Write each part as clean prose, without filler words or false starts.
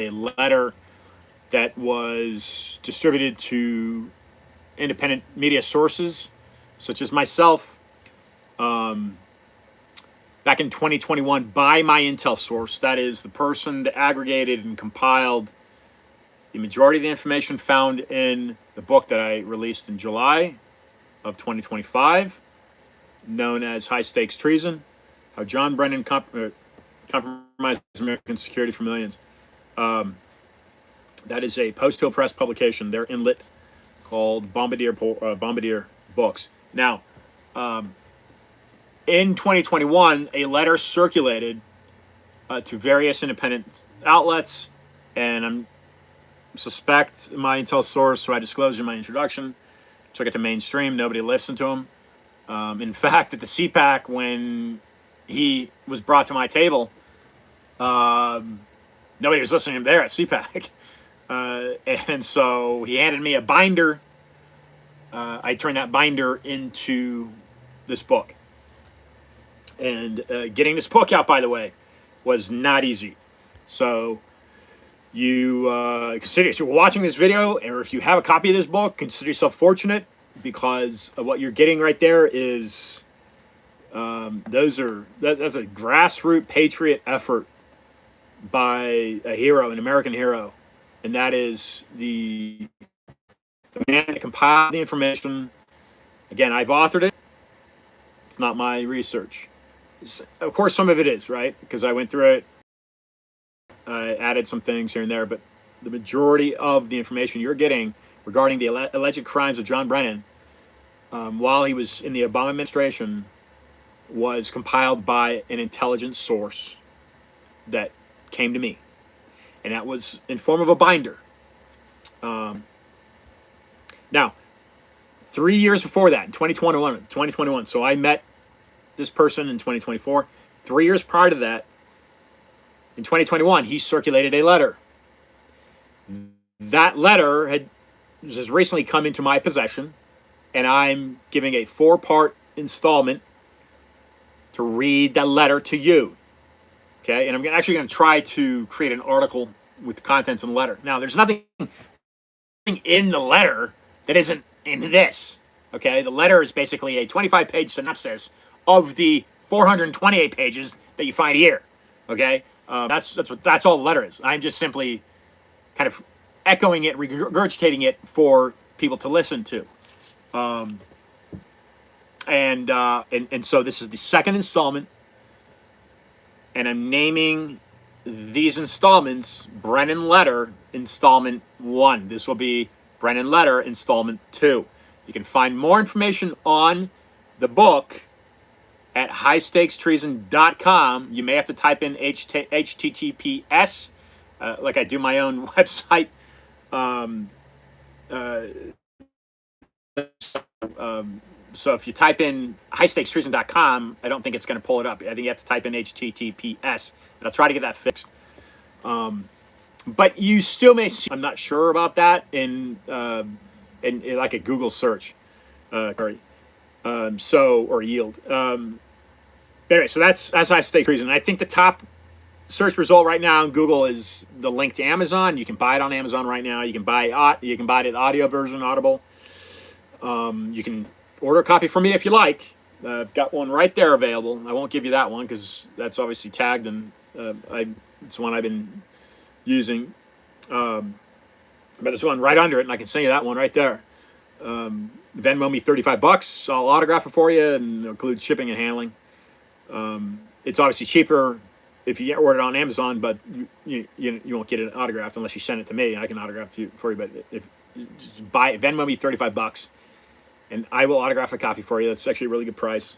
a letter that was distributed to independent media sources, such as myself, um, back in 2021 by my intel source. That is the person that aggregated and compiled the majority of the information found in the book that I released in July of 2025, known as High Stakes Treason: How John Brennan Compromised American Security for Millions. Um, that is a Post Hill Press publication. They're inlet, called Bombardier Books. Now, in 2021, a letter circulated to various independent outlets, and I'm suspect my intel source, who I disclosed in my introduction, took it to mainstream. Nobody listened to him. In fact, at the CPAC, when he was brought to my table, nobody was listening to him there at CPAC. And so he handed me a binder. I turned that binder into this book. And getting this book out, by the way, was not easy. So you consider, if you're watching this video, or if you have a copy of this book, consider yourself fortunate, because what you're getting right there is that's a grassroots patriot effort by a hero, an American hero, and that is the man that compiled the information. Again, I've authored it. It's not my research. Of course, some of it is, right? Because I went through it. I added some things here and there, but the majority of the information you're getting regarding the alleged crimes of John Brennan, while he was in the Obama administration, was compiled by an intelligence source that came to me, and that was in form of a binder. Now, 3 years before that, in 2021, so I met this person in 2024. 3 years prior to that, in 2021, he circulated a letter. That letter had just recently come into my possession, and I'm giving a 4-part installment to read that letter to you. Okay, and I'm actually going to try to create an article with the contents of the letter. Now, there's nothing in the letter that isn't in this. Okay, the letter is basically a 25-page synopsis of the 428 pages that you find here. Okay, that's all the letter is. I'm just simply kind of echoing it, regurgitating it for people to listen to. And so this is the second installment, and I'm naming these installments Brennan Letter Installment 1. This will be Brennan Letter Installment 2. You can find more information on the book at highstakestreason.com. You may have to type in HTTPS, like I do my own website. So if you type in highstakestreason.com, I don't think it's going to pull it up. I think you have to type in HTTPS, and I'll try to get that fixed. But you still may see, I'm not sure about that, in like a Google search, or yield. Anyway, so that's High Stakes Treason. And I think the top search result right now in Google is the link to Amazon. You can buy it on Amazon right now. You can buy it audio version, Audible. You can order a copy from me if you like. I've got one right there available. I won't give you that one because that's obviously tagged, and it's one I've been using. But there's one right under it, and I can send you that one right there. Venmo me $35. I'll autograph it for you and include shipping and handling. It's obviously cheaper if you order it on Amazon, but you won't get it autographed unless you send it to me. I can autograph it for you, but if you just buy it, Venmo me $35, and I will autograph a copy for you. That's actually a really good price.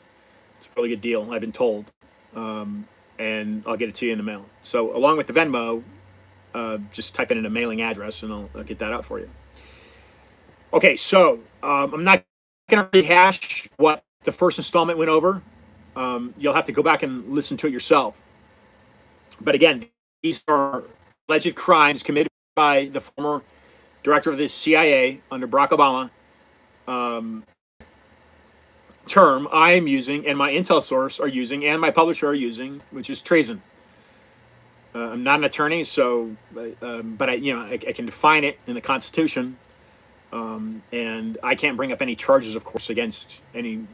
It's a really good deal, I've been told. And I'll get it to you in the mail. So along with the Venmo, just type in a mailing address, and I'll get that out for you. Okay, so I'm not going to rehash what the first installment went over. You'll have to go back and listen to it yourself. But again, these are alleged crimes committed by the former director of the CIA under Barack Obama. Term I am using, and my intel source are using, and my publisher are using, which is treason. I'm not an attorney, so but I can define it in the Constitution, and I can't bring up any charges, of course, against any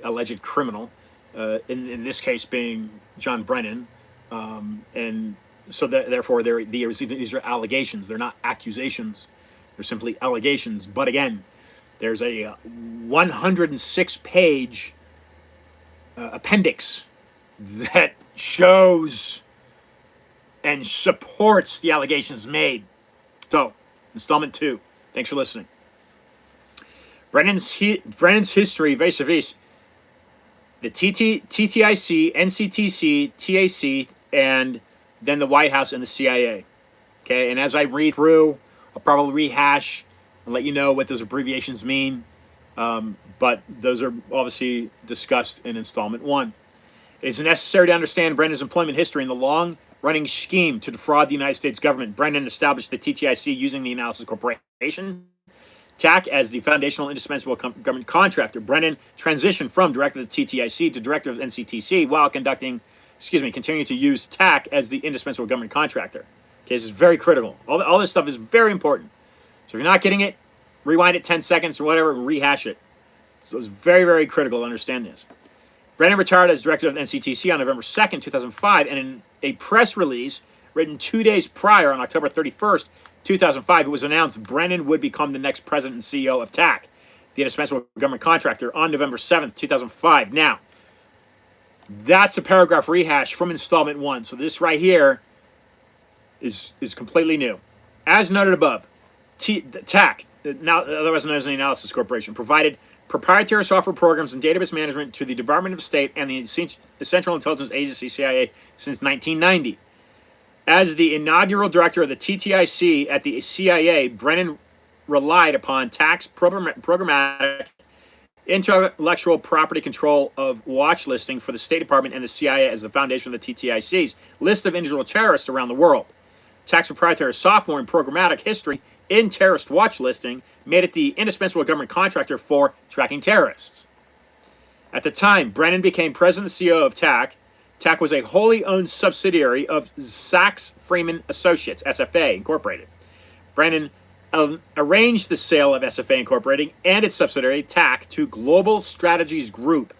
alleged criminal. In this case, being John Brennan, and so therefore, these are allegations. They're not accusations. They're simply allegations. But again, there's a 106-page appendix that shows and supports the allegations made. So, installment 2. Thanks for listening. Brennan's history vis-a-vis the TTIC, NCTC, TAC, and then the White House and the CIA. Okay, and as I read through, I'll probably rehash and let you know what those abbreviations mean. But those are obviously discussed in installment 1. It is necessary to understand Brennan's employment history in the long-running scheme to defraud the United States government. Brennan established the TTIC using the Analysis Corporation, TAC, as the foundational indispensable government contractor. Brennan transitioned from director of the TTIC to director of NCTC while continuing to use TAC as the indispensable government contractor. Okay, this is very critical. All this stuff is very important. So if you're not getting it, rewind it 10 seconds or whatever and rehash it. So it's very, very critical to understand this. Brennan retired as director of NCTC on November 2nd, 2005, and in a press release written 2 days prior on October 31st, 2005, it was announced Brennan would become the next president and CEO of TAC, the indispensable government contractor, on November 7th, 2005. Now, that's a paragraph rehash from installment 1. So this right here is completely new. As noted above, TAC, now otherwise known as the Analysis Corporation, provided proprietary software programs and database management to the Department of State and the Central Intelligence Agency, CIA, since 1990. As the inaugural director of the TTIC at the CIA, Brennan relied upon TAC's programmatic intellectual property control of watch listing for the State Department and the CIA as the foundation of the TTIC's list of individual terrorists around the world. TAC's proprietary software and programmatic history in terrorist watch listing made it the indispensable government contractor for tracking terrorists. At the time Brennan became president and CEO of TAC, TAC was a wholly owned subsidiary of Sachs Freeman Associates, SFA Incorporated. Brennan arranged the sale of SFA Incorporated and its subsidiary TAC to Global Strategies Group,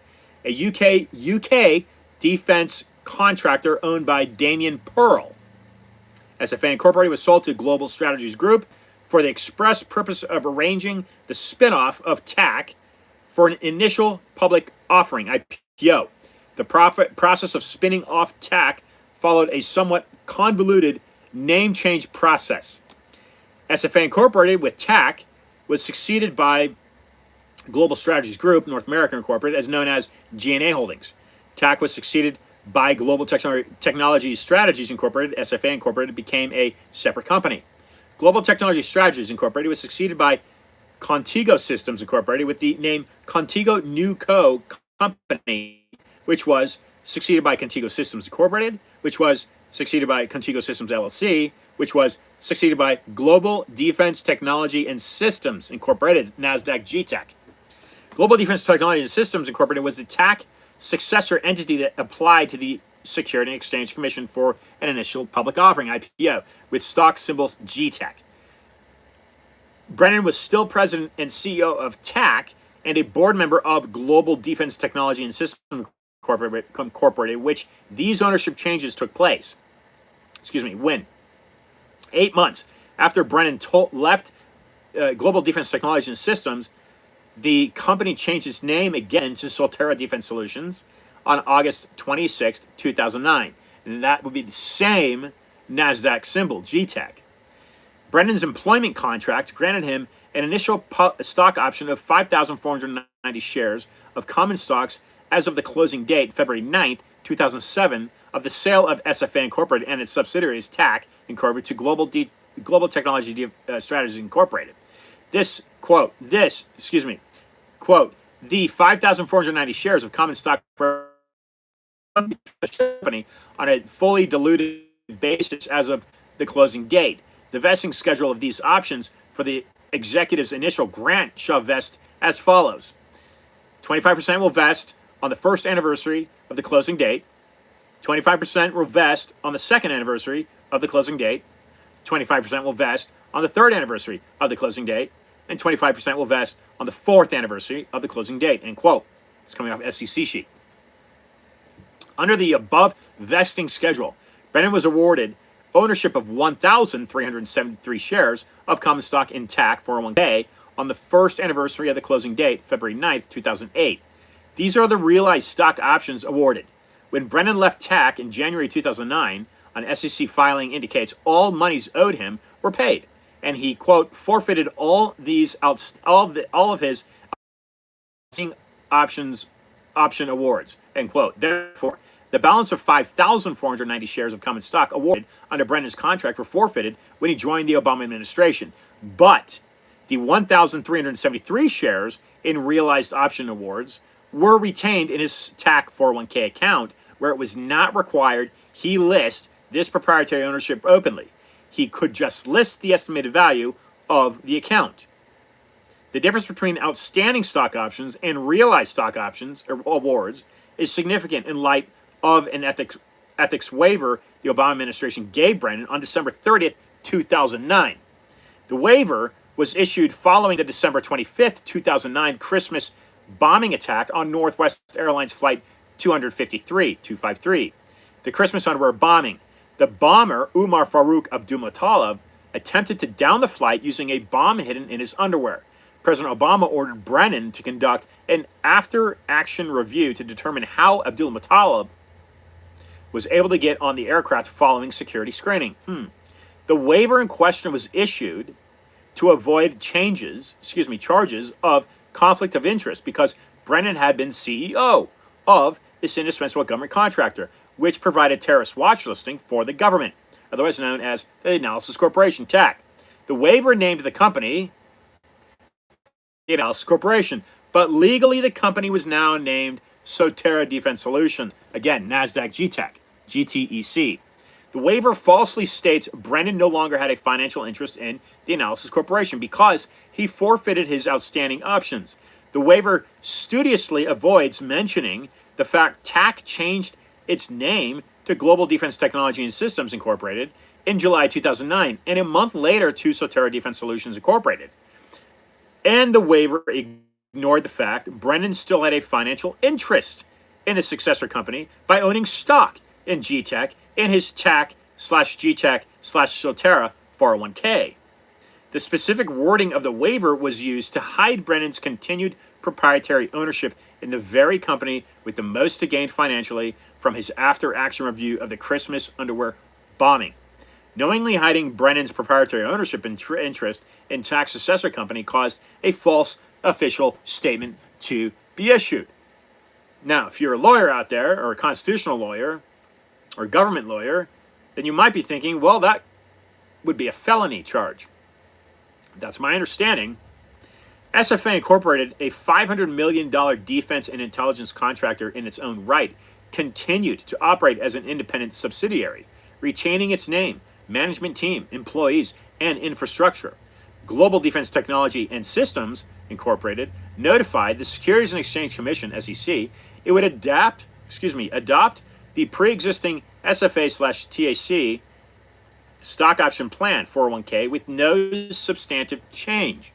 a UK defense contractor owned by Damien Pearl. SFA Incorporated was sold to Global Strategies Group for the express purpose of arranging the spinoff of TAC for an initial public offering, IPO. The process of spinning off TAC followed a somewhat convoluted name change process. SFA Incorporated with TAC was succeeded by Global Strategies Group, North America Incorporated, as known as G&A Holdings. TAC was succeeded by Global Technology Strategies Incorporated. SFA Incorporated became a separate company. Global Technology Strategies Incorporated was succeeded by Contigo Systems Incorporated with the name Contigo New Co. Company, which was succeeded by Contigo Systems Incorporated, which was succeeded by Contigo Systems LLC, which was succeeded by Global Defense Technology and Systems Incorporated, NASDAQ GTEC. Global Defense Technology and Systems Incorporated was the TAC successor entity that applied to the Security and Exchange Commission for an initial public offering, IPO, with stock symbols GTEC. Brennan was still president and CEO of TAC and a board member of Global Defense Technology and Systems Incorporated, which these ownership changes took place. When 8 months after Brennan left Global Defense Technology and Systems, the company changed its name again to Solterra Defense Solutions on August 26, 2009. And that would be the same NASDAQ symbol, GTEC. Brennan's employment contract granted him an initial stock option of 5,490 shares of common stocks as of the closing date, February 9th, 2007, of the sale of SFA Incorporated and its subsidiaries, TAC Incorporated, to Global Technology Strategies Incorporated. The 5,490 shares of common stock company on a fully diluted basis as of the closing date. The vesting schedule of these options for the executive's initial grant shall vest as follows. 25% will vest on the first anniversary of the closing date. 25% will vest on the second anniversary of the closing date. 25% will vest on the third anniversary of the closing date. And 25% will vest on the fourth anniversary of the closing date, end quote. It's coming off SEC sheet. Under the above vesting schedule, Brennan was awarded ownership of 1,373 shares of common stock in TAC 401k on the first anniversary of the closing date, February 9th, 2008. These are the realized stock options awarded. When Brennan left TAC in January 2009, an SEC filing indicates all monies owed him were paid, and he, quote, forfeited all of his option awards, end quote. Therefore, the balance of 5,490 shares of common stock awarded under Brennan's contract were forfeited when he joined the Obama administration. But the 1,373 shares in realized option awards were retained in his TAC 401k account, where it was not required he list this proprietary ownership openly. He could just list the estimated value of the account. The difference between outstanding stock options and realized stock options or awards is significant in light of an ethics waiver the Obama administration gave Brennan on December 30th, 2009. The waiver was issued following the December 25th, 2009 Christmas bombing attack on Northwest Airlines Flight 253. The Christmas underwear bombing. The bomber, Umar Farouk Abdulmutallab, attempted to down the flight using a bomb hidden in his underwear. President Obama ordered Brennan to conduct an after-action review to determine how Abdulmutallab was able to get on the aircraft following security screening. The waiver in question was issued to avoid charges of conflict of interest because Brennan had been CEO of this indispensable government contractor, which provided terrorist watch listing for the government, otherwise known as the Analysis Corporation, TAC. The waiver named the company the Analysis Corporation, but legally the company was now named Sotera Defense Solutions, again, NASDAQ GTEC. The waiver falsely states Brennan no longer had a financial interest in the Analysis Corporation because he forfeited his outstanding options. The waiver studiously avoids mentioning the fact TAC changed its name to Global Defense Technology and Systems Incorporated in July 2009, and a month later to Sotera Defense Solutions Incorporated. And the waiver ignored the fact Brennan still had a financial interest in the successor company by owning stock in GTech in his TAC/GTech/Sotera 401k. The specific wording of the waiver was used to hide Brennan's continued proprietary ownership in the very company with the most to gain financially from his after-action review of the Christmas underwear bombing. Knowingly hiding Brennan's proprietary ownership interest in TAC's successor company caused a false official statement to be issued. Now, if you're a lawyer out there, or a constitutional lawyer, or government lawyer, then you might be thinking, well, that would be a felony charge. That's my understanding. SFA Incorporated, a $500 million defense and intelligence contractor in its own right, continued to operate as an independent subsidiary, retaining its name, management team, employees, and infrastructure. Global Defense Technology and Systems Incorporated notified the Securities and Exchange Commission, SEC, it would adopt the pre-existing SFA/TAC stock option plan 401k with no substantive change,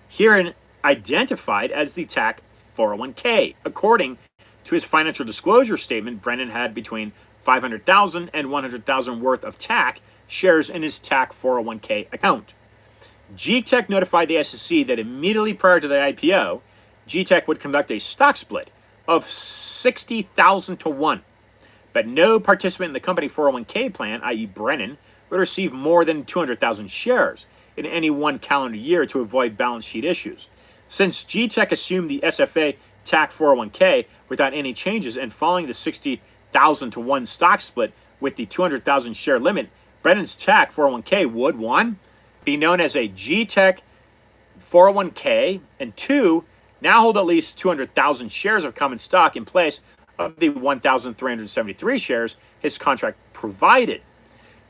herein identified as the TAC 401k. According to his financial disclosure statement, Brennan had between $500,000 and $100,000 worth of TAC shares in his TAC 401k account. GTech notified the SEC that immediately prior to the IPO, GTech would conduct a stock split of 60,000 to 1, but no participant in the company 401k plan, i.e. Brennan, would receive more than 200,000 shares in any one calendar year to avoid balance sheet issues. Since GTech assumed the SFA TAC 401k without any changes and following the 60,000 to 1 stock split with the 200,000 share limit, Brennan's TAC 401k would 1. Be known as a GTech 401k, and 2, now hold at least 200,000 shares of common stock in place of the 1,373 shares his contract provided.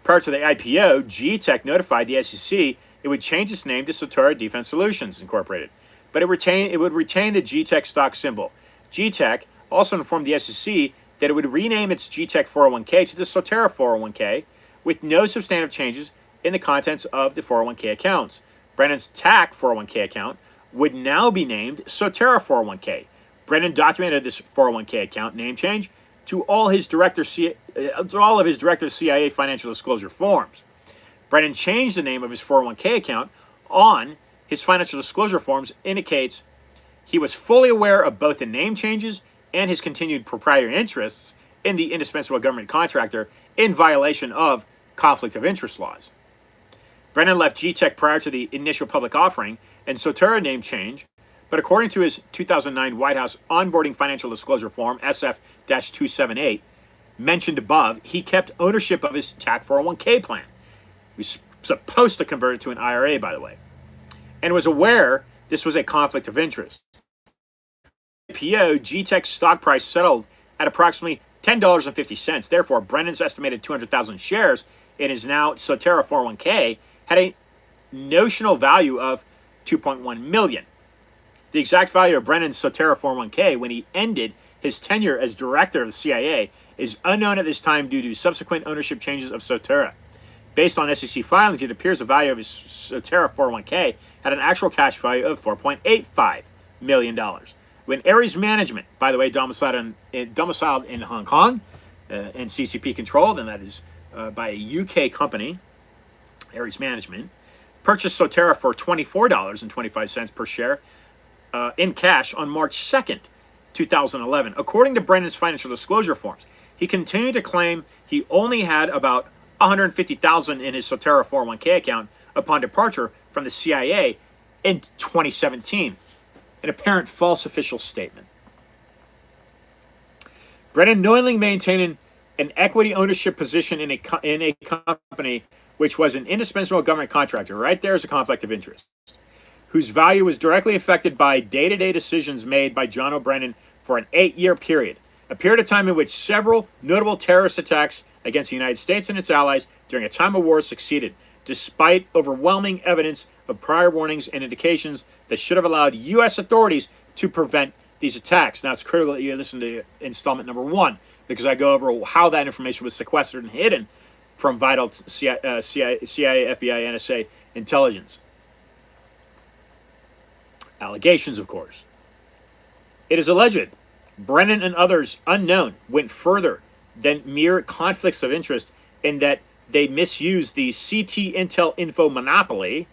Prior to the IPO, GTech notified the SEC it would change its name to Sotera Defense Solutions Incorporated, but it would retain the GTech stock symbol. GTech also informed the SEC that it would rename its GTEC 401k to the Sotera 401k with no substantive changes in the contents of the 401k accounts. Brennan's TAC 401k account would now be named Sotera 401k. Brennan documented this 401k account name change to all of his director CIA financial disclosure forms. Brennan changed the name of his 401k account on his financial disclosure forms indicates he was fully aware of both the name changes and his continued proprietary interests in the indispensable government contractor in violation of conflict of interest laws. Brennan left GTEC prior to the initial public offering and Sotera name change, but according to his 2009 White House onboarding financial disclosure form, SF-278, mentioned above, he kept ownership of his TAC 401k plan. He was supposed to convert it to an IRA, by the way, and was aware this was a conflict of interest. IPO, GTEC's stock price settled at approximately $10.50. Therefore, Brennan's estimated 200,000 shares in his now Sotera 401k had a notional value of $2.1 million. The exact value of Brennan's Sotera 401k when he ended his tenure as director of the CIA is unknown at this time due to subsequent ownership changes of Sotera. Based on SEC filings, it appears the value of his Sotera 401k had an actual cash value of $4.85 million. When Ares Management, by the way, domiciled in Hong Kong and CCP controlled, and that is by a UK company, Ares Management, purchased Sotera for $24.25 per share in cash on March 2nd, 2011. According to Brennan's financial disclosure forms, he continued to claim he only had about $150,000 in his Sotera 401k account upon departure from the CIA in 2017, an apparent false official statement. Brennan knowingly maintained an equity ownership position in a company which was an indispensable government contractor. Right there is a conflict of interest, whose value was directly affected by day-to-day decisions made by John O'Brennan for an 8-year period, a period of time in which several notable terrorist attacks against the United States and its allies during a time of war succeeded, despite overwhelming evidence of prior warnings and indications that should have allowed U.S. authorities to prevent these attacks. Now, it's critical that you listen to installment number 1, because I go over how that information was sequestered and hidden from vital CIA, FBI, NSA intelligence. Allegations, of course. It is alleged Brennan and others unknown went further than mere conflicts of interest in that they misused the CT Intel info monopoly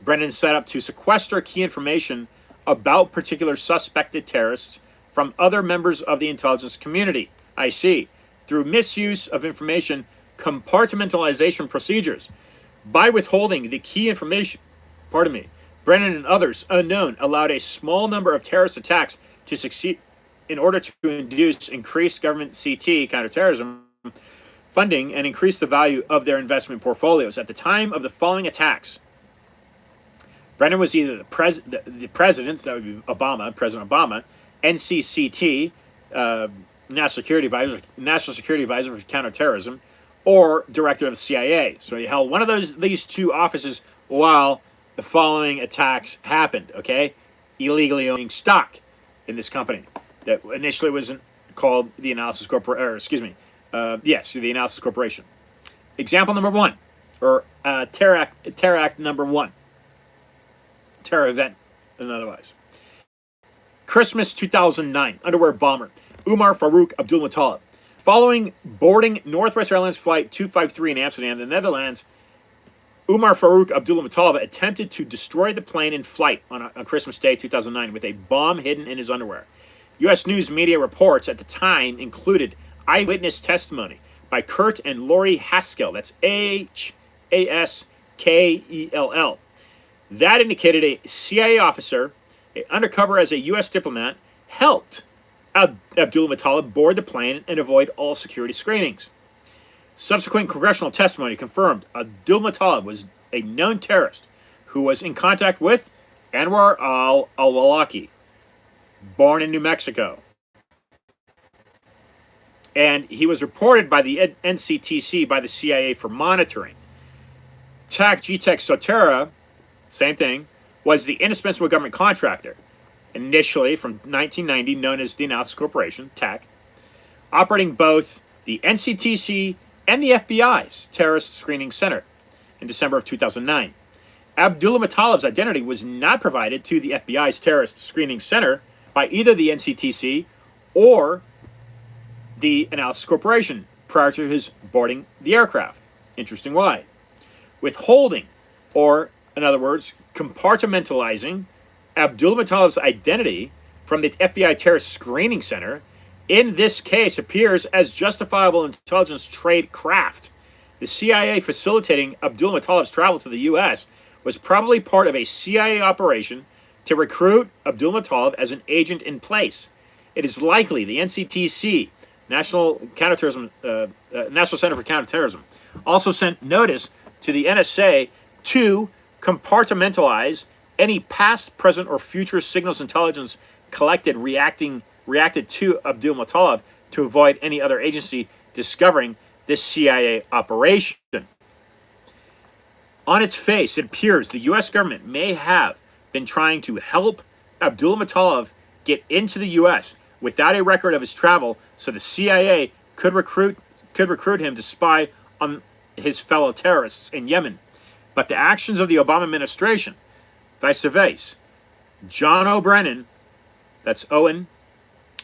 Brennan set up to sequester key information about particular suspected terrorists from other members of the intelligence community. I see. Through misuse of information compartmentalization procedures. By withholding the key information, Brennan and others unknown allowed a small number of terrorist attacks to succeed in order to induce increased government CT counterterrorism funding and increase the value of their investment portfolios. At the time of the following attacks, Brennan was either the president's, that would be President Obama, NCCT, National Security Advisor for Counterterrorism, or director of the CIA. So he held one of these two offices while the following attacks happened, okay? Illegally owning stock in this company that initially wasn't called the Analysis Corporation, the Analysis Corporation. Example number 1, or Terror Act number 1. Terror event, and otherwise. Christmas 2009, underwear bomber, Umar Farouk Abdulmutallab. Following boarding Northwest Airlines Flight 253 in Amsterdam, the Netherlands, Umar Farouk Abdulmutallab attempted to destroy the plane in flight on Christmas Day 2009 with a bomb hidden in his underwear. U.S. news media reports at the time included eyewitness testimony by Kurt and Lori Haskell, that's Haskell, that indicated a CIA officer, undercover as a U.S. diplomat, helped Abdulmutallab board the plane and avoid all security screenings. Subsequent congressional testimony confirmed Abdulmutallab was a known terrorist who was in contact with Anwar al-Awlaki, born in New Mexico. And he was reported by the NCTC by the CIA for monitoring. GTEC Sotera, same thing, was the indispensable government contractor, initially from 1990 known as the Analysis Corporation, TAC. operating both the NCTC and the FBI's Terrorist Screening Center in December of 2009. Abdullah Mutallab's identity was not provided to the FBI's Terrorist Screening Center by either the NCTC or the Analysis Corporation prior to his boarding the aircraft. Interesting why. Withholding, or in other words, compartmentalizing Abdullah Mutallab's identity from the FBI Terrorist Screening Center in this case appears as justifiable intelligence trade craft. The CIA facilitating Abdullah Mutallab's travel to the U.S. was probably part of a CIA operation to recruit Abdullah Mutallab as an agent in place. It is likely the NCTC, National Center for Counterterrorism, also sent notice to the NSA to compartmentalize any past, present, or future signals intelligence collected reacted to Abdul Mutallab to avoid any other agency discovering this CIA operation. On its face, it appears the U.S. government may have been trying to help Abdullah Mutallab get into the U.S. without a record of his travel, so the CIA could recruit him to spy on his fellow terrorists in Yemen. But the actions of the Obama administration, vice versa, John O'Brennan, that's Owen,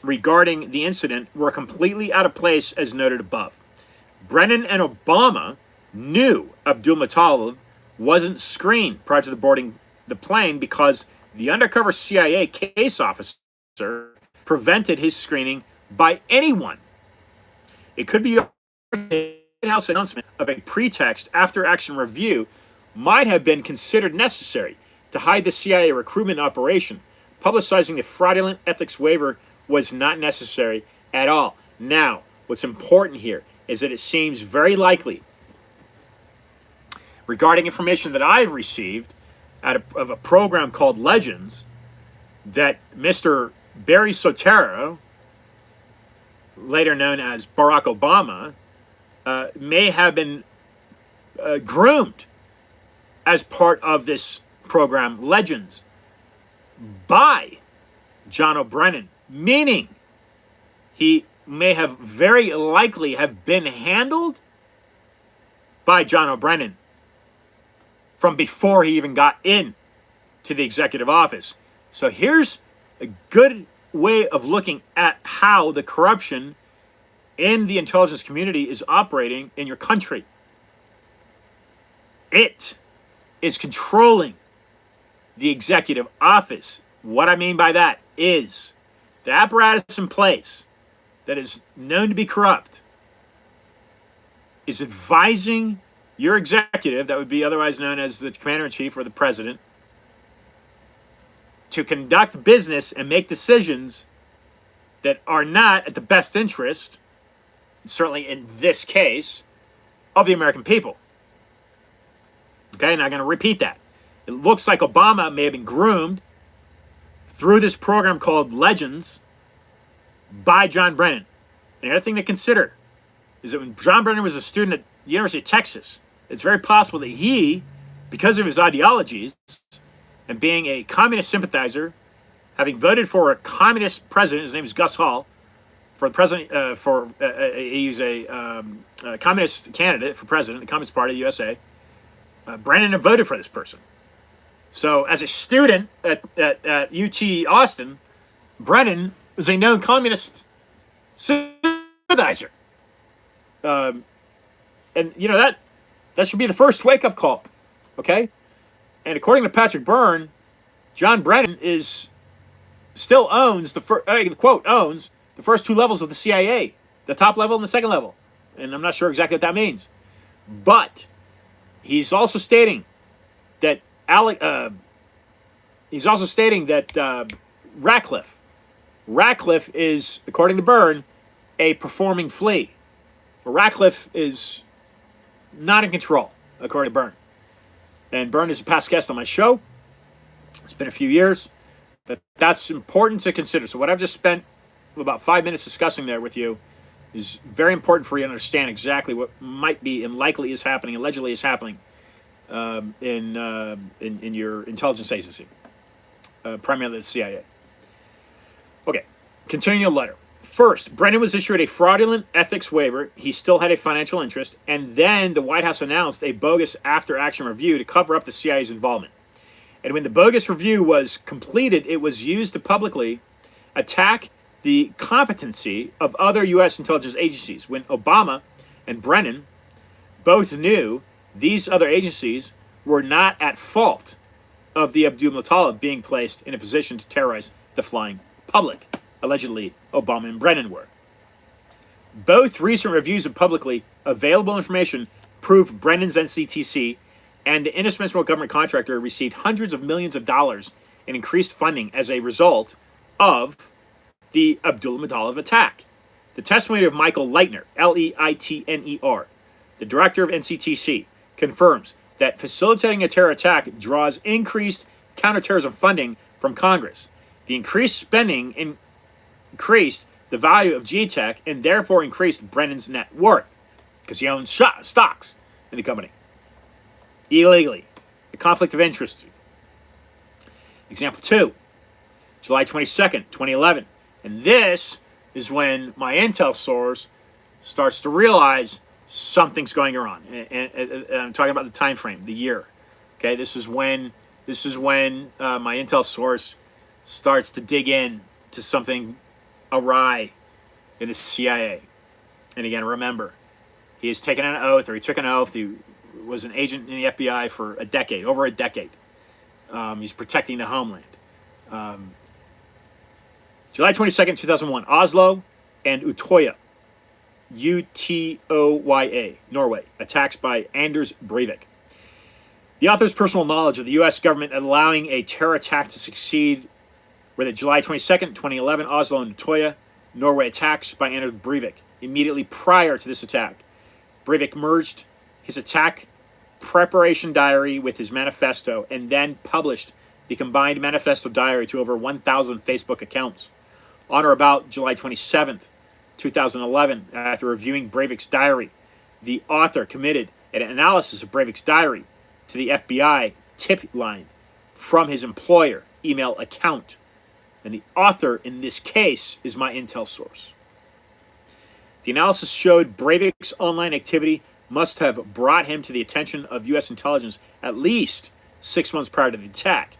regarding the incident were completely out of place as noted above. Brennan and Obama knew Abdul Mutallab wasn't screened prior to the boarding the plane because the undercover CIA case officer prevented his screening by anyone. It could be a White House announcement of a pretext after action review might have been considered necessary to hide the CIA recruitment operation. Publicizing the fraudulent ethics waiver was not necessary at all. Now, what's important here is that it seems very likely, regarding information that I've received of a program called Legends, that Mr. Barry Soetoro, later known as Barack Obama, may have been groomed as part of this program, Legends, by John O'Brennan, meaning he may have very likely have been handled by John O'Brennan from before he even got in to the executive office. So here's a good way of looking at how the corruption in the intelligence community is operating in your country. It is controlling the executive office. What I mean by that is the apparatus in place that is known to be corrupt is advising your executive, that would be otherwise known as the commander-in-chief or the president, to conduct business and make decisions that are not at the best interest, certainly in this case, of the American people. Okay, and I'm going to repeat that. It looks like Obama may have been groomed through this program called Legends by John Brennan. And the other thing to consider is that when John Brennan was a student at the University of Texas, it's very possible that he, because of his ideologies and being a communist sympathizer, having voted for a communist president, his name is Gus Hall, for the president, he's a communist candidate for president, the Communist Party of the USA. Brennan had voted for this person. So as a student at UT Austin, Brennan was a known communist sympathizer. And you know, that should be the first wake-up call, okay? And according to Patrick Byrne, John Brennan still owns owns the first two levels of the CIA, the top level and the second level. And I'm not sure exactly what that means. But he's also stating that Ratcliffe is, according to Byrne, a performing flea. But Ratcliffe is not in control, according to Byrne. And Byrne is a past guest on my show. It's been a few years, but that's important to consider. So what I've just spent about 5 minutes discussing there with you is very important for you to understand exactly what might be and likely is happening, allegedly is happening in your intelligence agency, primarily the CIA. Okay, continuing the letter. First, Brennan was issued a fraudulent ethics waiver. He still had a financial interest. And then the White House announced a bogus after-action review to cover up the CIA's involvement. And when the bogus review was completed, it was used to publicly attack the competency of other U.S. intelligence agencies, when Obama and Brennan both knew these other agencies were not at fault of the Abdul-Muttalib being placed in a position to terrorize the flying public. Allegedly, Obama and Brennan were. Both recent reviews of publicly available information prove Brennan's NCTC and the indispensable government contractor received hundreds of millions of dollars in increased funding as a result of the Abdul-Muttalib attack. The testimony of Michael Leitner, Leitner, the director of NCTC, confirms that facilitating a terror attack draws increased counterterrorism funding from Congress. The increased spending increased the value of G-Tech and therefore increased Brennan's net worth because he owns stocks in the company illegally. The conflict of interest. Example 2, July 22nd, 2011. And this is when my intel source starts to realize something's going on. And I'm talking about the time frame, the year. Okay, this is when my intel source starts to dig in to something awry in the CIA. And again, remember, he has taken an oath, or he took an oath. He was an agent in the FBI for a decade, over a decade. He's protecting the homeland. July 22nd, 2001, Oslo and Utøya, Utøya, Norway, attacks by Anders Breivik. The author's personal knowledge of the U.S. government allowing a terror attack to succeed were the July 22nd, 2011, Oslo and Utøya, Norway attacks by Anders Breivik. Immediately prior to this attack, Breivik merged his attack preparation diary with his manifesto and then published the combined manifesto diary to over 1,000 Facebook accounts. On or about July 27th, 2011, after reviewing Breivik's diary, the author committed an analysis of Breivik's diary to the FBI tip line from his employer email account. And the author in this case is my intel source. The analysis showed Breivik's online activity must have brought him to the attention of U.S. intelligence at least 6 months prior to the attack.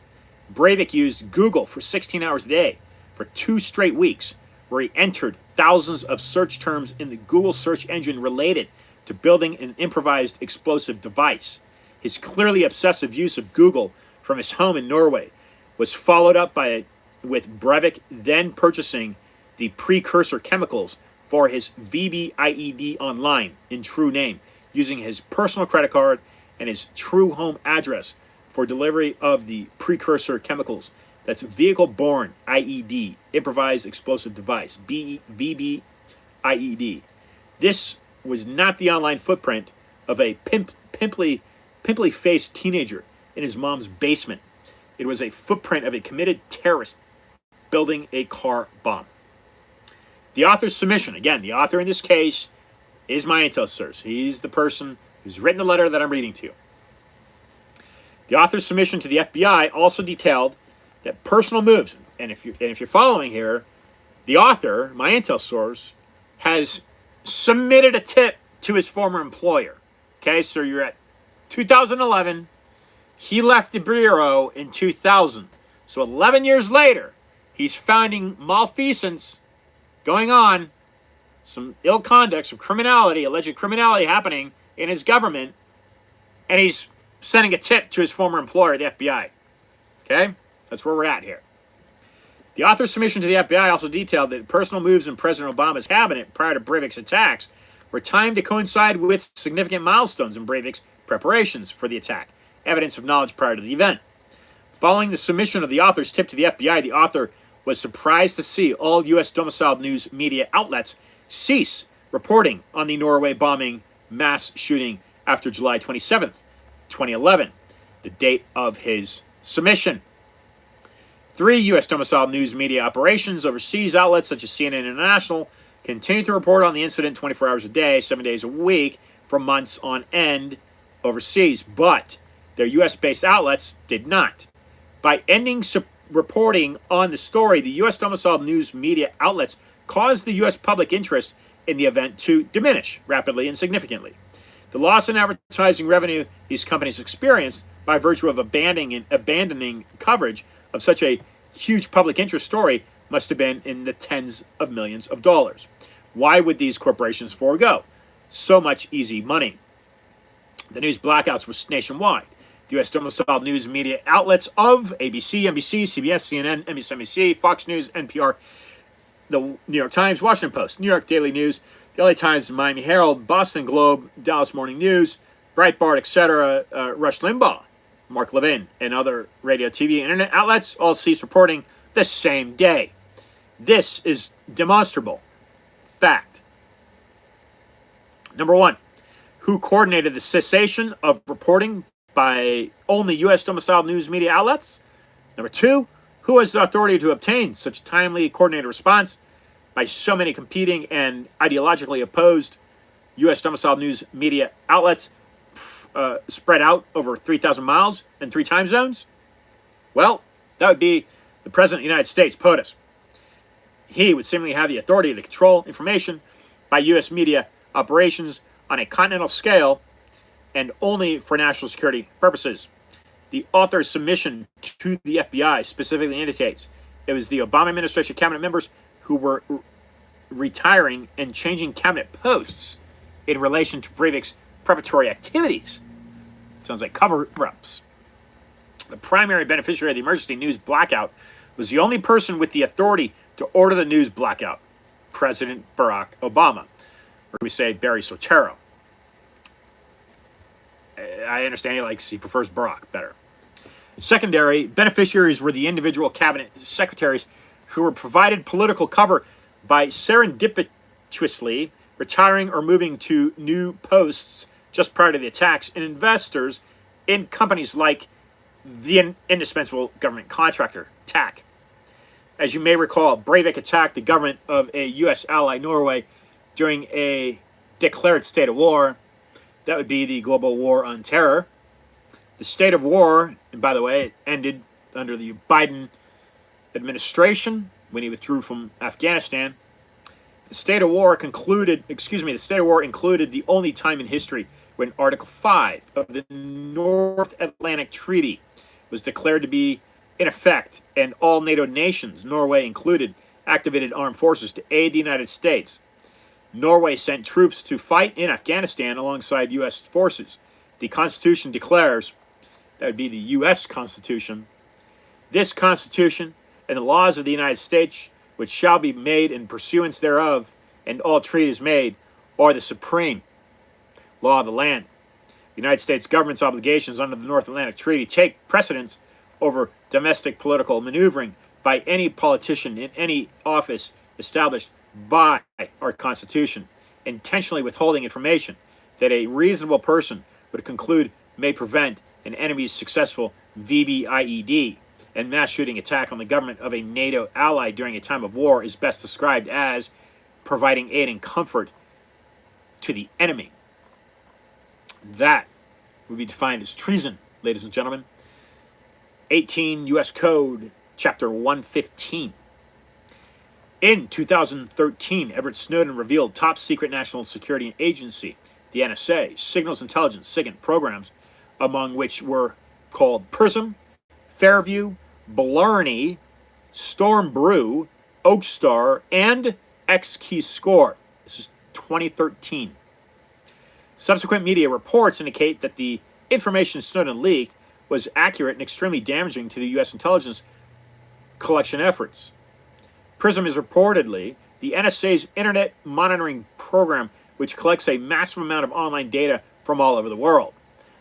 Breivik used Google for 16 hours a day for 2 straight weeks, where he entered thousands of search terms in the Google search engine related to building an improvised explosive device. His clearly obsessive use of Google from his home in Norway was followed up with Breivik then purchasing the precursor chemicals for his VBIED online in true name, using his personal credit card and his true home address for delivery of the precursor chemicals. That's vehicle-borne IED, improvised explosive device, VBIED. This was not the online footprint of a pimply-faced teenager in his mom's basement. It was a footprint of a committed terrorist building a car bomb. The author's submission, again, the author in this case is my intel source. He's the person who's written the letter that I'm reading to you. The author's submission to the FBI also detailed that personal moves, and if you're following here, the author, my intel source, has submitted a tip to his former employer. Okay, so you're at 2011. He left the bureau in 2000. So 11 years later, he's finding malfeasance going on, some ill conduct, some criminality, alleged criminality happening in his government, and he's sending a tip to his former employer, the FBI. Okay? That's where we're at here. The author's submission to the FBI also detailed that personal moves in President Obama's cabinet prior to Breivik's attacks were timed to coincide with significant milestones in Breivik's preparations for the attack, evidence of knowledge prior to the event. Following the submission of the author's tip to the FBI, the author was surprised to see all U.S. domiciled news media outlets cease reporting on the Norway bombing mass shooting after July 27th, 2011, the date of his submission. 3 U.S. domiciled news media operations overseas outlets such as CNN International continue to report on the incident 24 hours a day, 7 days a week, for months on end overseas, but their U.S.-based outlets did not. By ending reporting on the story, the U.S. domiciled news media outlets caused the U.S. public interest in the event to diminish rapidly and significantly. The loss in advertising revenue these companies experienced by virtue of abandoning coverage of such a huge public interest story must have been in the tens of millions of dollars. Why would these corporations forego so much easy money? The news blackouts were nationwide. The U.S. domiciled news media outlets of ABC, NBC, CBS, CNN, MSNBC, Fox News, NPR, the New York Times, Washington Post, New York Daily News, the LA Times, Miami Herald, Boston Globe, Dallas Morning News, Breitbart, etc., Rush Limbaugh, Mark Levin, and other radio, TV, and internet outlets all ceased reporting the same day. This is demonstrable fact. Number one, who coordinated the cessation of reporting by only U.S. domiciled news media outlets? Number two, who has the authority to obtain such timely coordinated response by so many competing and ideologically opposed U.S. domiciled news media outlets spread out over 3,000 miles and 3 time zones? Well, that would be the President of the United States, POTUS. He would seemingly have the authority to control information by U.S. media operations on a continental scale and only for national security purposes. The author's submission to the FBI specifically indicates it was the Obama administration cabinet members who were retiring and changing cabinet posts in relation to Breivik's preparatory activities. Sounds like cover-ups. The primary beneficiary of the emergency news blackout was the only person with the authority to order the news blackout, President Barack Obama, or we say Barry Soetoro. I understand he prefers Barack better. Secondary beneficiaries were the individual cabinet secretaries who were provided political cover by serendipitously retiring or moving to new posts just prior to the attacks, and investors in companies like the indispensable government contractor, TAC. As you may recall, Breivik attacked the government of a U.S. ally, Norway, during a declared state of war. That would be the global war on terror. The state of war, and by the way, it ended under the Biden administration when he withdrew from Afghanistan. The state of war included the only time in history when Article 5 of the North Atlantic Treaty was declared to be in effect, and all NATO nations, Norway included, activated armed forces to aid the United States. Norway sent troops to fight in Afghanistan alongside U.S. forces. The Constitution declares, that would be the U.S. Constitution, this Constitution and the laws of the United States, which shall be made in pursuance thereof, and all treaties made, are the supreme law of the land. The United States government's obligations under the North Atlantic Treaty take precedence over domestic political maneuvering by any politician in any office established by our Constitution, intentionally withholding information that a reasonable person would conclude may prevent an enemy's successful VBIED and mass shooting attack on the government of a NATO ally during a time of war is best described as providing aid and comfort to the enemy. That would be defined as treason, ladies and gentlemen. 18 U.S. Code, Chapter 115. In 2013, Edward Snowden revealed top secret national security agency, the NSA, signals intelligence, SIGINT programs, among which were called PRISM, Fairview, Blarney, Storm Brew, Oakstar, and X-Keyscore. This is 2013. Subsequent media reports indicate that the information Snowden leaked was accurate and extremely damaging to the U.S. intelligence collection efforts. PRISM is reportedly the NSA's internet monitoring program, which collects a massive amount of online data from all over the world.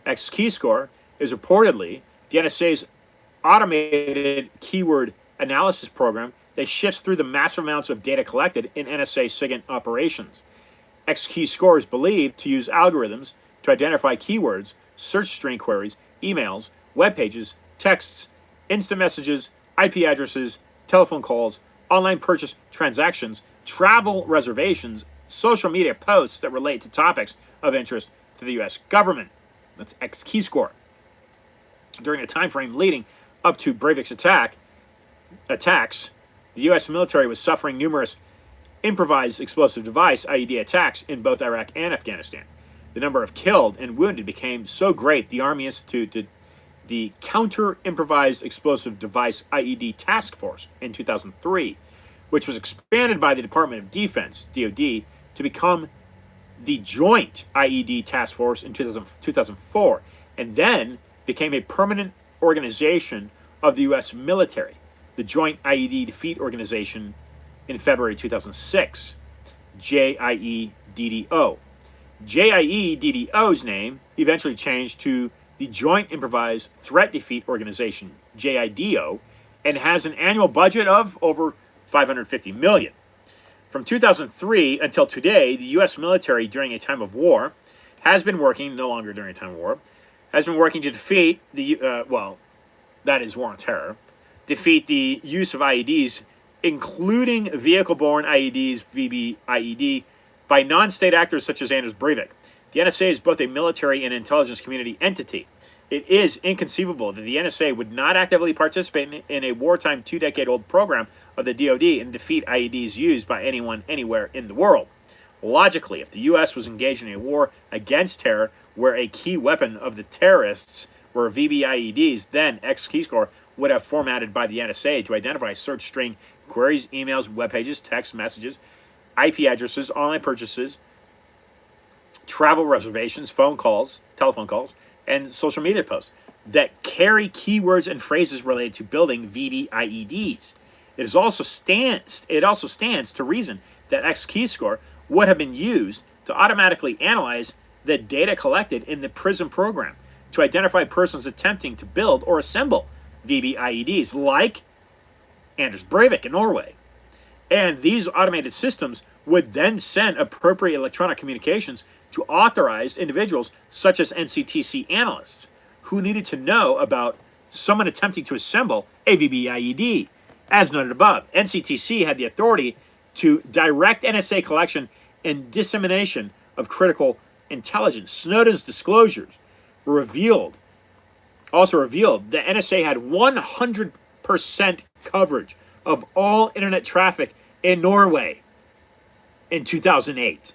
X-Keyscore is reportedly the NSA's automated keyword analysis program that shifts through the massive amounts of data collected in NSA SIGINT operations. X-Keyscore is believed to use algorithms to identify keywords, search string queries, emails, web pages, texts, instant messages, IP addresses, telephone calls, online purchase transactions, travel reservations, social media posts that relate to topics of interest to the U.S. government. That's X-Keyscore. During a time frame leading up to Breivik's attacks, the U.S. military was suffering numerous improvised explosive device IED attacks in both Iraq and Afghanistan. The number of killed and wounded became so great, the Army instituted the Counter Improvised Explosive Device IED Task Force in 2003, which was expanded by the Department of Defense, DoD, to become the Joint IED Task Force in 2004, and then became a permanent organization of the U.S. military, the Joint IED Defeat Organization, in February 2006, JIEDDO. JIEDDO's name eventually changed to the Joint Improvised Threat Defeat Organization, JIDO, and has an annual budget of over $550 million. From 2003 until today, the U.S. military, during a time of war, has been working, no longer during a time of war, has been working to defeat the, that is war on terror, defeat the use of IEDs, including vehicle-borne IEDs, VBIED, by non-state actors such as Anders Breivik. The NSA is both a military and intelligence community entity. It is inconceivable that the NSA would not actively participate in a wartime 2-decade-old program of the DoD and defeat IEDs used by anyone, anywhere in the world. Logically, if the U.S. was engaged in a war against terror where a key weapon of the terrorists were VBIEDs, then X-Keyscore would have formatted by the NSA to identify search string queries, emails, web pages, text messages, IP addresses, online purchases, travel reservations, phone calls, telephone calls, and social media posts that carry keywords and phrases related to building VBIEDs. It also stands to reason that X-Keyscore would have been used to automatically analyze the data collected in the PRISM program to identify persons attempting to build or assemble VBIEDs, like Anders Breivik in Norway. And these automated systems would then send appropriate electronic communications to authorized individuals such as NCTC analysts who needed to know about someone attempting to assemble a VBIED. As noted above, NCTC had the authority to direct NSA collection and dissemination of critical intelligence. Snowden's disclosures also revealed that NSA had 100% coverage of all internet traffic in Norway in 2008.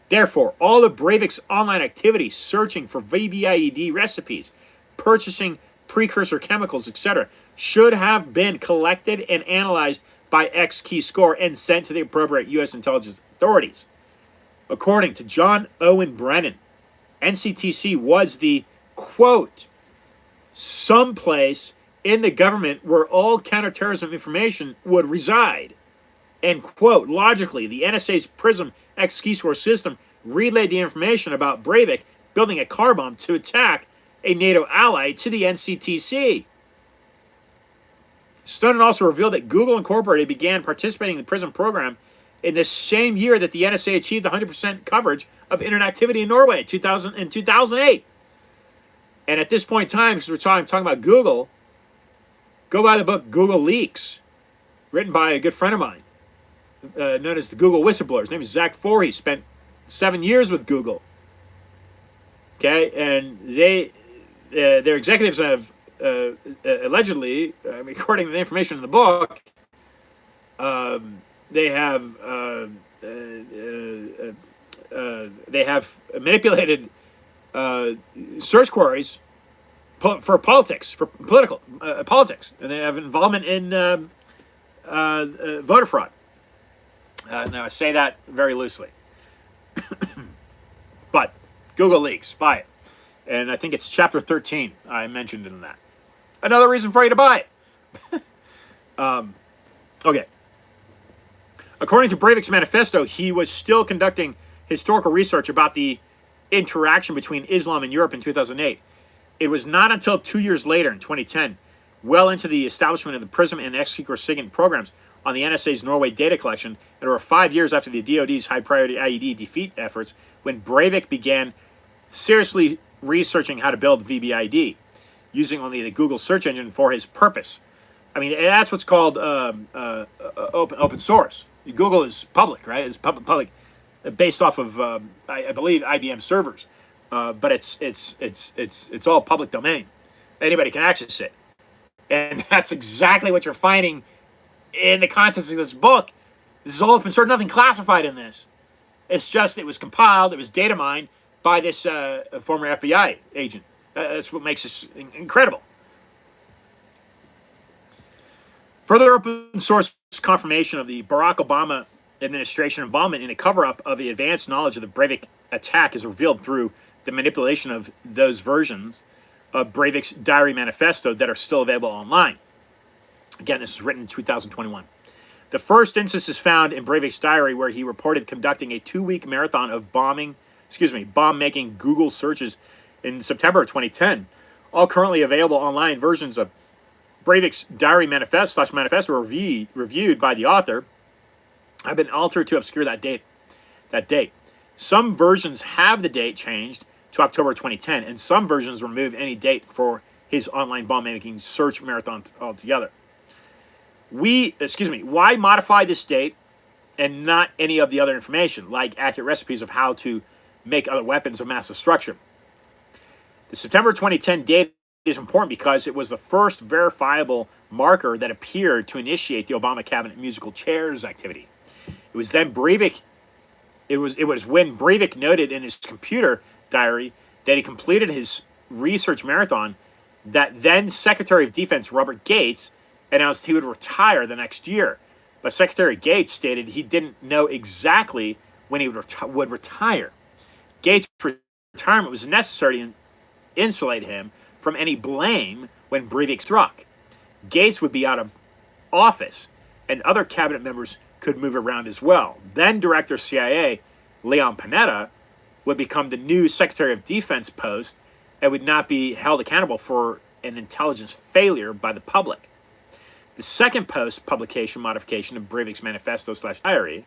Therefore, all of Breivik's online activity searching for VBIED recipes, purchasing precursor chemicals, etc., should have been collected and analyzed by X-Keyscore and sent to the appropriate U.S. intelligence authorities. According to John Owen Brennan, NCTC was the, quote, someplace in the government where all counterterrorism information would reside. And, quote, logically, the NSA's PRISM X-Keyscore system relayed the information about Breivik building a car bomb to attack a NATO ally to the NCTC. Snowden also revealed that Google Incorporated began participating in the PRISM program in the same year that the NSA achieved 100% coverage of internet activity in Norway in 2008. And at this point in time, because we're talking about Google, go buy the book Google Leaks, written by a good friend of mine, known as the Google Whistleblower. His name is Zach Forey. He spent 7 years with Google. Okay, and their executives have allegedly, according to the information in the book, they have manipulated search queries for politics, for political politics, and they have involvement in voter fraud. Now I say that very loosely, but Google Leaks, buy it, and I think it's chapter 13 I mentioned in that. Another reason for you to buy it. Okay. According to Breivik's manifesto, he was still conducting historical research about the interaction between Islam and Europe in 2008. It was not until 2 years later, in 2010, well into the establishment of the PRISM and X-Keyscore SIGINT programs on the NSA's Norway data collection, and over 5 years after the DoD's high-priority IED defeat efforts, when Breivik began seriously researching how to build VBIED, using only the Google search engine for his purpose. I mean, that's what's called open source. Google is public, right? It's public, based off of I believe IBM servers, but it's all public domain. Anybody can access it, and that's exactly what you're finding in the context of this book This is all open source, nothing classified in this. It's just, it was compiled, it was data mined by this former FBI agent. That's what makes this incredible. Further open source confirmation of the Barack Obama administration involvement in a cover-up of the advanced knowledge of the Breivik attack is revealed through the manipulation of those versions of Breivik's diary manifesto that are still available online. Again, this is written in 2021. The first instance is found in Breivik's diary, where he reported conducting a 2-week marathon of bomb-making Google searches in September of 2010. All currently available online versions of Breivik's diary manifesto reviewed by the author have been altered to obscure that date. Some versions have the date changed to October 2010, and some versions remove any date for his online bomb-making search marathon altogether. Why modify this date and not any of the other information, like accurate recipes of how to make other weapons of mass destruction? The September 2010 date is important because it was the first verifiable marker that appeared to initiate the Obama cabinet musical chairs activity. It was then Breivik. It was when Breivik noted in his computer diary that he completed his research marathon that then Secretary of Defense Robert Gates announced he would retire the next year. But Secretary Gates stated he didn't know exactly when he would retire. Gates' retirement was necessary to insulate him from any blame when Breivik struck. Gates would be out of office, and other cabinet members could move around as well. Then Director CIA Leon Panetta would become the new Secretary of Defense post and would not be held accountable for an intelligence failure by the public. The second post-publication modification of Breivik's manifesto/diary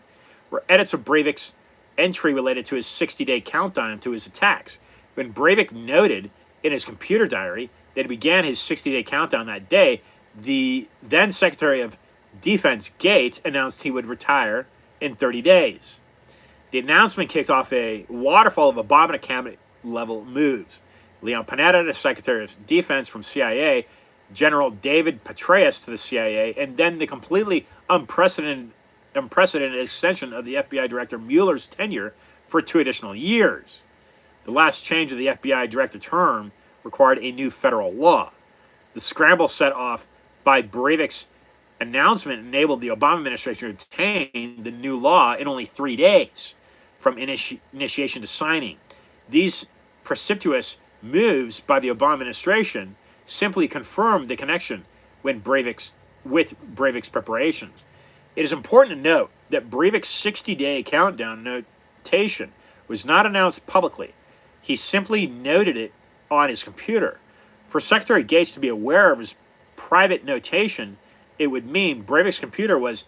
were edits of Breivik's entry related to his 60-day countdown to his attacks. When Breivik noted in his computer diary that he began his 60-day countdown that day, the then Secretary of Defense Gates announced he would retire in 30 days. The announcement kicked off a waterfall of Obama cabinet-level moves. Leon Panetta, the Secretary of Defense from CIA, General David Petraeus to the CIA, and then the completely unprecedented extension of the FBI Director Mueller's tenure for 2 additional years. The last change of the FBI Director term required a new federal law. The scramble set off by Breivik's announcement enabled the Obama administration to obtain the new law in only 3 days from initiation to signing. These precipitous moves by the Obama administration simply confirmed the connection with Breivik's preparations. It is important to note that Breivik's 60-day countdown notation was not announced publicly. He simply noted it on his computer. For Secretary Gates to be aware of his private notation, it would mean Breivik's computer was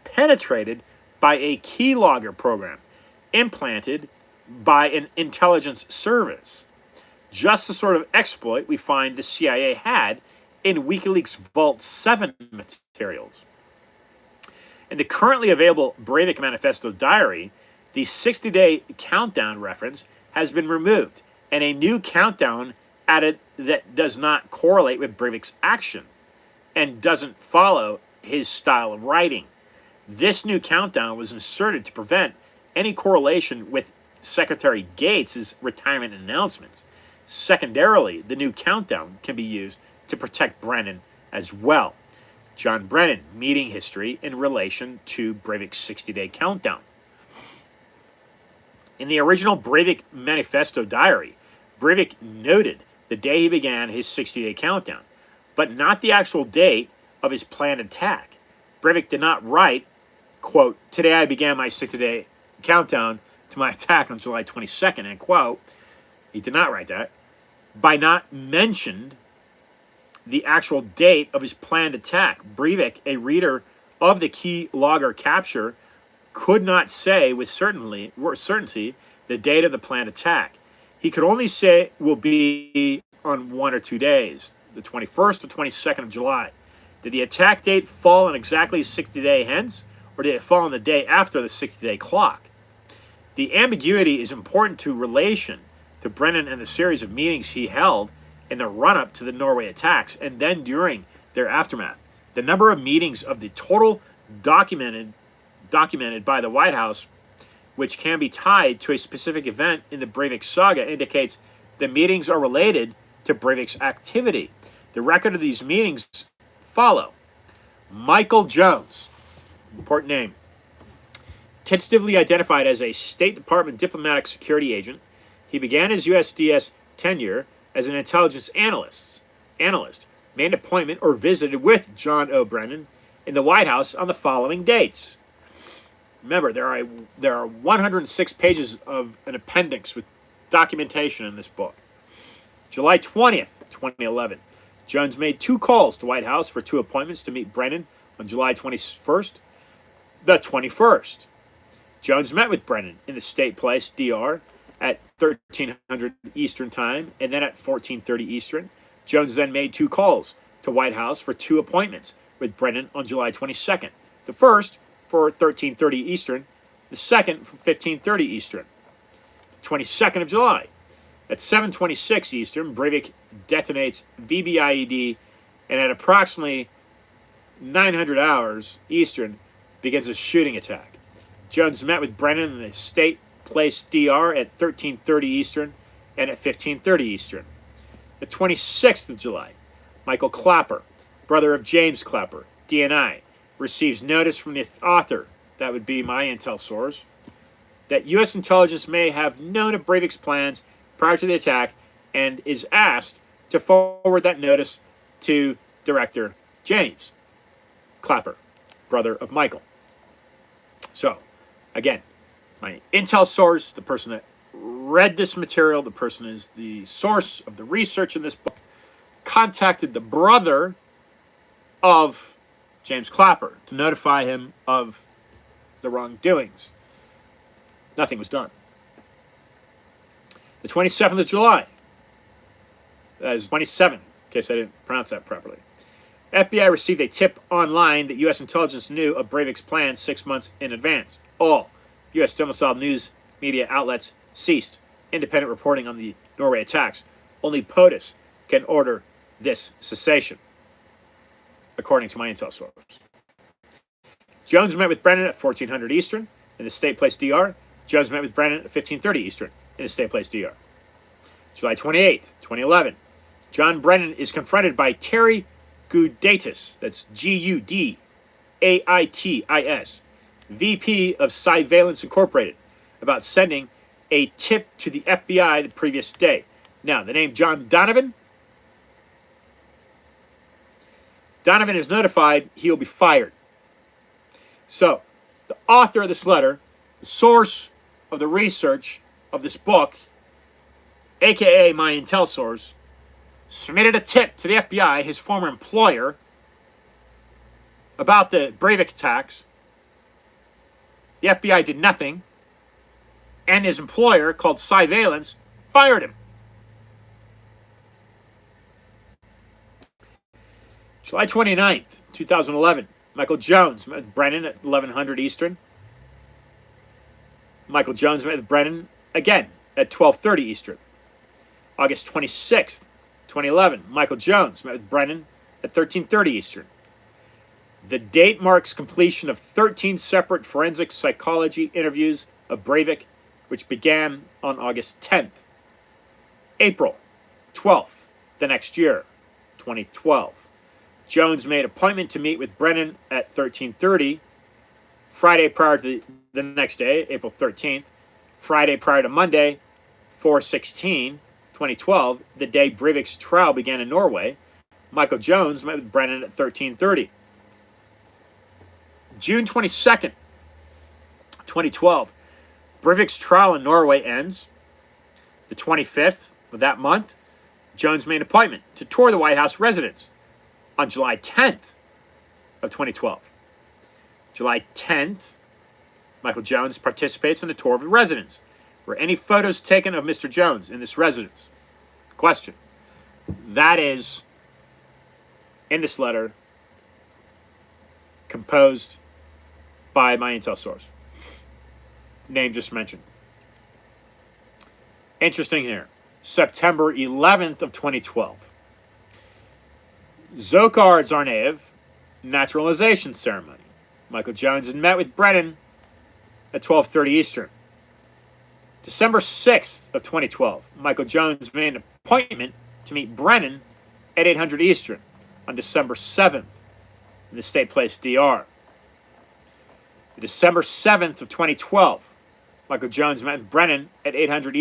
penetrated by a keylogger program implanted by an intelligence service. Just the sort of exploit we find the CIA had in WikiLeaks Vault 7 materials. In the currently available Breivik Manifesto diary, the 60-day countdown reference has been removed, and a new countdown added that does not correlate with Breivik's action and doesn't follow his style of writing. This new countdown was inserted to prevent any correlation with Secretary Gates' retirement announcements. Secondarily, the new countdown can be used to protect Brennan as well. John Brennan, meeting history in relation to Breivik's 60-day countdown. In the original Breivik Manifesto diary, Breivik noted the day he began his 60-day countdown, but not the actual date of his planned attack. Breivik did not write, quote, "Today I began my 60-day countdown to my attack on July 22nd, end quote." He did not write that. By not mentioned the actual date of his planned attack, Breivik, a reader of the keylogger capture, could not say with certainty the date of the planned attack. He could only say it will be on 1 or 2 days, the 21st or 22nd of July. Did the attack date fall on exactly 60 days hence, or did it fall on the day after the 60-day clock? The ambiguity is important to relation to Brennan and the series of meetings he held in the run-up to the Norway attacks and then during their aftermath. The number of meetings of the total documented documented by the White House, which can be tied to a specific event in the Breivik saga, indicates the meetings are related to Breivik's activity. The record of these meetings follow. Michael Jones, important name, tentatively identified as a State Department diplomatic security agent. He began his USDS tenure as an intelligence analyst, made an appointment or visited with John O. Brennan in the White House on the following dates. Remember, there are 106 pages of an appendix with documentation in this book. July 20th, 2011. Jones made 2 calls to White House for 2 appointments to meet Brennan on July 21st, the 21st. Jones met with Brennan in the State Place, DR, at 1300 Eastern Time, and then at 1430 Eastern. Jones then made 2 calls to White House for 2 appointments with Brennan on July 22nd. The first for 1330 Eastern, the second for 1530 Eastern. The 22nd of July. At 7:26 Eastern, Breivik detonates VBIED, and at approximately 900 hours Eastern, begins a shooting attack. Jones met with Brennan in the State Place, DR, at 1330 Eastern and at 1530 Eastern. The 26th of July, Michael Clapper, brother of James Clapper, DNI, receives notice from the author, that would be my intel source, that U.S. intelligence may have known of Breivik's plans prior to the attack, and is asked to forward that notice to Director James Clapper, brother of Michael. So, again, my intel source, the person that read this material, the person is the source of the research in this book, contacted the brother of James Clapper to notify him of the wrongdoings. Nothing was done. The 27th of July, that is 27, in case I didn't pronounce that properly. FBI received a tip online that U.S. intelligence knew of Breivik's plans 6 months in advance. All U.S. domiciled news media outlets ceased independent reporting on the Norway attacks. Only POTUS can order this cessation, according to my intel source. Jones met with Brennan at 1400 Eastern in the State Place, DR. Jones met with Brennan at 1530 Eastern in the State Place, DR. July 28th, 2011. John Brennan is confronted by Terry Gudaitis, that's Gudaitis, VP of Surveillance Incorporated, about sending a tip to the FBI the previous day. Now, the name John Donovan is notified he will be fired. So, the author of this letter, the source of the research of this book, aka my intel source, submitted a tip to the FBI, his former employer, about the Breivik attacks. The FBI did nothing, and his employer, called Surveillance, fired him. July 29th, 2011. Michael Jones met with Brennan at 1100 Eastern. Michael Jones met with Brennan again at 1230 Eastern. August 26th, 2011. Michael Jones met with Brennan at 1330 Eastern. The date marks completion of 13 separate forensic psychology interviews of Breivik, which began on August 10th. April 12th, the next year, 2012. Jones made an appointment to meet with Brennan at 1330, Friday prior to the next day, April 13th, Friday prior to Monday, 4/16/2012, the day Breivik's trial began in Norway. Michael Jones met with Brennan at 1330. June 22nd, 2012, Breivik's trial in Norway ends. The 25th of that month, Jones made an appointment to tour the White House residence. On July 10th of 2012. July 10th, Michael Jones participates in a tour of the residence. Were any photos taken of Mr. Jones in this residence? Question. That is, in this letter, composed by my intel source. Name just mentioned. Interesting here. September 11th of 2012. Dzhokhar Tsarnaev naturalization ceremony. Michael Jones met with Brennan at 12:30 Eastern. December 6th of 2012, Michael Jones made an appointment to meet Brennan at 800 Eastern on December 7th in the State Place DR. December 7th of 2012, Michael Jones met with Brennan at 800 Eastern.